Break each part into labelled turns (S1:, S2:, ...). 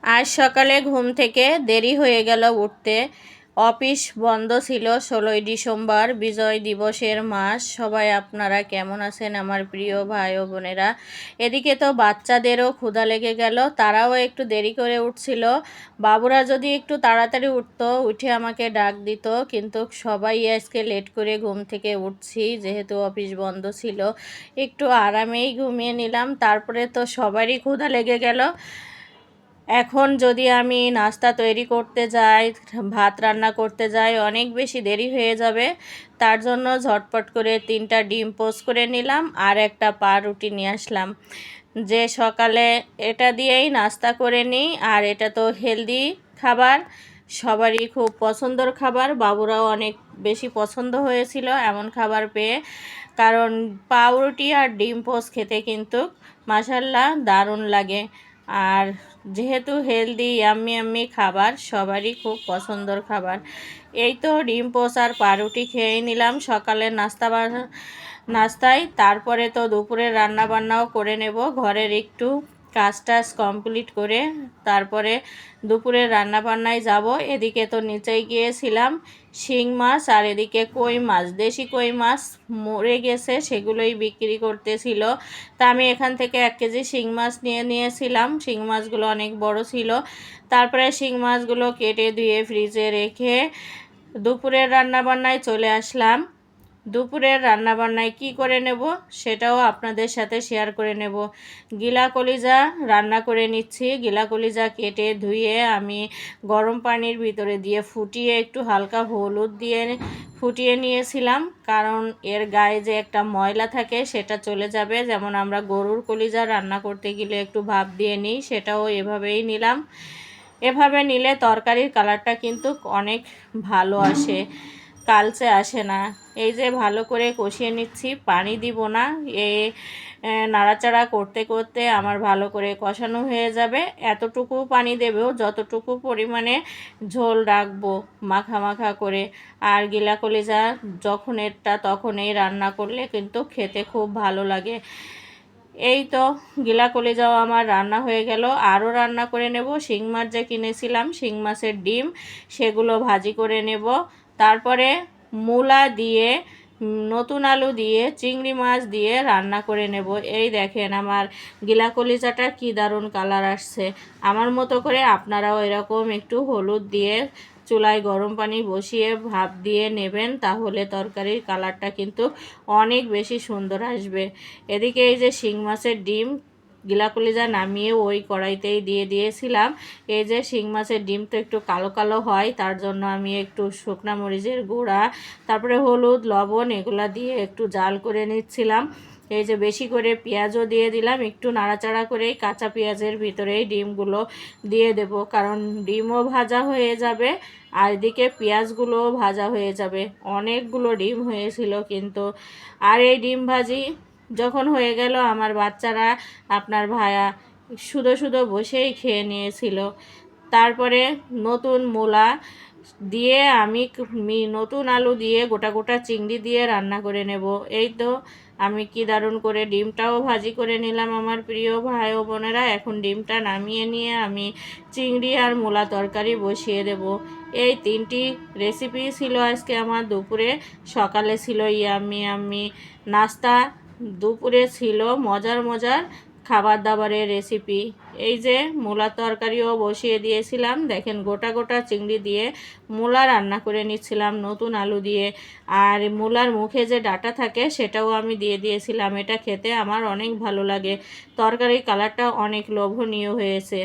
S1: আজ সকালে ঘুম থেকে দেরি হয়ে গেল উঠতে। অফিস বন্ধ ছিল 16ই ডিসেম্বর, বিজয় দিবসের মাস। সবাই আপনারা কেমন আছেন আমার প্রিয় ভাই ও বোনেরা? এদিকে তো বাচ্চাদেরও ক্ষুধা লেগে গেল, তারাও একটু দেরি করে উঠছিল। বাবুরা যদি একটু তাড়াতাড়ি উঠতো, উঠে আমাকে ডাক দিত, কিন্তু সবাই আজকে লেট করে ঘুম থেকে উঠছি, যেহেতু অফিস বন্ধ ছিল। একটু আরামেই ঘুমিয়ে নিলাম, তারপরে তো সবারই ক্ষুধা লেগে গেল। এখন যদি আমি নাস্তা তৈরি করতে যাই, ভাত রান্না করতে যাই, অনেক বেশি দেরি হয়ে যাবে। তার জন্য ঝটপট করে 3টা ডিম পোস্ট করে নিলাম আর একটা পাউরুটি নিয়ে আসলাম, যে সকালে এটা দিয়েই নাস্তা করে নিই। আর এটা তো হেলদি খাবার, সবারই খুব পছন্দর খাবার। বাবুরাও অনেক বেশি পছন্দ হয়েছিল এমন খাবার পেয়ে, কারণ পাউরুটি আর ডিম পোস্ট খেতে কিন্তু মাশাআল্লাহ দারুণ লাগে। আর যেহেতু হেলদি ইয়াম্মি ইয়াম্মি খাবার, সবারই খুব পছন্দর খাবার। এই তো ডিম পোস্ট আর পাউরুটি খেয়ে নিলাম সকালের নাস্তায়। তারপরে তো দুপুরের রান্না বান্নাও করে নেব, ঘরের একটু কাজ টাজ কমপ্লিট করে তারপরে দুপুরের রান্না বান্নায় যাব। এদিকে তো নিচেই গিয়েছিলাম শিং মাছ, আর এদিকে কই মাছ, দেশি কই মাছ মরে গেছে, সেগুলোই বিক্রি করতেছিল। তা আমি এখান থেকে 1 কেজি শিং মাছ নিয়েছিলাম। শিং মাছগুলো অনেক বড় ছিল। তারপরে শিং মাছগুলো কেটে ধুয়ে ফ্রিজে রেখে দুপুরের রান্নাবান্নায় চলে আসলাম। দুপুরের রান্নাবান্নায় কি করে নেব সেটাও আপনাদের সাথে শেয়ার করে নেব। গিলা কলিজা রান্না করে নিচ্ছি। গিলা কলিজা কেটে ধুয়ে আমি গরম পানির ভিতরে দিয়ে ফুটিয়ে একটু হালকা হলুদ দিয়ে ফুটিয়ে নিয়েছিলাম, কারণ এর গায়ে যে একটা ময়লা থাকে সেটা চলে যাবে। যেমন আমরা গরুর কলিজা রান্না করতে গেলে একটু ভাপ দিয়ে নিই, সেটাও এভাবেই নিলাম। এভাবে নিলে তরকারির কালারটা কিন্তু অনেক ভালো আসে, কালচে আসে না। এই যে ভালো করে কষিয়ে নিচ্ছি, পানি দিব না। নাড়াচাড়া করতে করতে আমার ভালো করে কষানো হয়ে যাবে। এতটুকু পানি দেব যতটুকু পরিমাণে ঝোল রাখবো, মাখা মাখা করে। আর গিলা কলিজা যখন এটা তখনই রান্না করলে কিন্তু খেতে খুব ভালো লাগে। এই তো গিলা কলিজাও আমার রান্না হয়ে গেল। আরও রান্না করে নেব শিং মাছ যে কিনেছিলাম, শিং মাছের ডিম, সেগুলো ভাজি করে নেব। তারপরে মূলা দিয়ে, নতুন আলু দিয়ে, চিংড়ি মাছ দিয়ে রান্না করে নেব। এই দেখেন আমার গিলা কলিজাটা কি দারুণ কালার আসছে। আমার মতো করে আপনারাও এরকম একটু হলুদ দিয়ে চুলায় গরম পানি বসিয়ে ভাপ দিয়ে নেবেন, তাহলে তরকারির কালারটা কিন্তু অনেক বেশি সুন্দর আসবে। এদিকে এই যে শিং মাছের ডিম গিলা কলিজা নামিয়ে ওই কড়াইতেই দিয়ে দিয়েছিলাম। এই যে শিং মাছের ডিম তো একটু কালো কালো হয়, তার জন্য আমি একটু শুকনা মরিচের গুঁড়া, তারপরে হলুদ, লবণ এগুলা দিয়ে একটু জাল করে নিচ্ছিলাম। এই যে বেশি করে পেঁয়াজও দিয়ে দিলাম, একটু নাড়াচাড়া করে কাঁচা পেঁয়াজের ভিতরেই ডিমগুলো দিয়ে দেব, কারণ ডিমও ভাজা হয়ে যাবে আর এদিকে পেঁয়াজগুলোও ভাজা হয়ে যাবে। অনেকগুলো ডিম হয়েছিল কিন্তু। আর এই ডিম ভাজি যখন হয়ে গেল, আমার বাচ্চারা, আপনার ভায়া শুধু শুধু বসেই খেয়ে নিয়েছিল। তারপরে নতুন মূলা দিয়ে আমি নতুন আলু দিয়ে গোটা গোটা চিংড়ি দিয়ে রান্না করে নেব। এই তো আমি কি দারুণ করে ডিমটাও ভাজি করে নিলাম আমার প্রিয় ভাই ও বোনেরা। এখন ডিমটা নামিয়ে নিয়ে আমি চিংড়ি আর মূলা তরকারি বসিয়ে দেব। এই 3টি রেসিপি ছিল আজকে আমার দুপুরে। সকালে ছিল ইয়াম্মি ইয়াম্মি নাস্তা, দুপুরে ছিল মজার মজার খাবার দাবারের রেসিপি। এই যে মূলার তরকারিও বসিয়ে দিয়েছিলাম, দেখেন গোটা গোটা চিংড়ি দিয়ে মূলা রান্না করে নিচ্ছিলাম নতুন আলু দিয়ে। আর মূলার মুখে যে ডাঁটা থাকে সেটাও আমি দিয়ে দিয়েছিলাম। এটা খেতে আমার অনেক ভালো লাগে। তরকারির কালারটা অনেক লোভনীয় হয়েছে।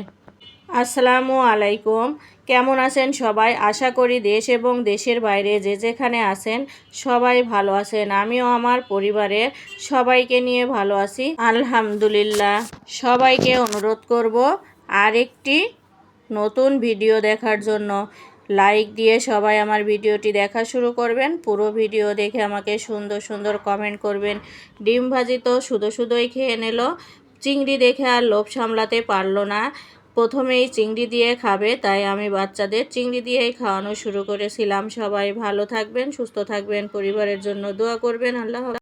S1: আসসালামু আলাইকুম, কেমন আছেন সবাই? আশা করি দেশ এবং দেশের বাইরে যে যেখানে আছেন সবাই ভালো আছেন। আমিও আমার পরিবারের সবাইকে নিয়ে ভালো আছি আলহামদুলিল্লাহ। সবাইকে অনুরোধ করব আরেকটি নতুন ভিডিও দেখার জন্য। লাইক দিয়ে সবাই আমার ভিডিওটি দেখা শুরু করবেন। পুরো ভিডিও দেখে আমাকে সুন্দর সুন্দর কমেন্ট করবেন। ডিম ভাজি তো শুধুই খেয়ে নিল, চিংড়ি দেখে আর লোভ সামলাতে পারলো না, প্রথমেই চিংড়ি দিয়ে খাবে, তাই আমি বাচ্চাদের চিংড়ি দিয়েই খাওয়ানো শুরু করেছিলাম। সবাই ভালো থাকবেন, সুস্থ থাকবেন, পরিবারের জন্য দোয়া করবেন। আল্লাহ।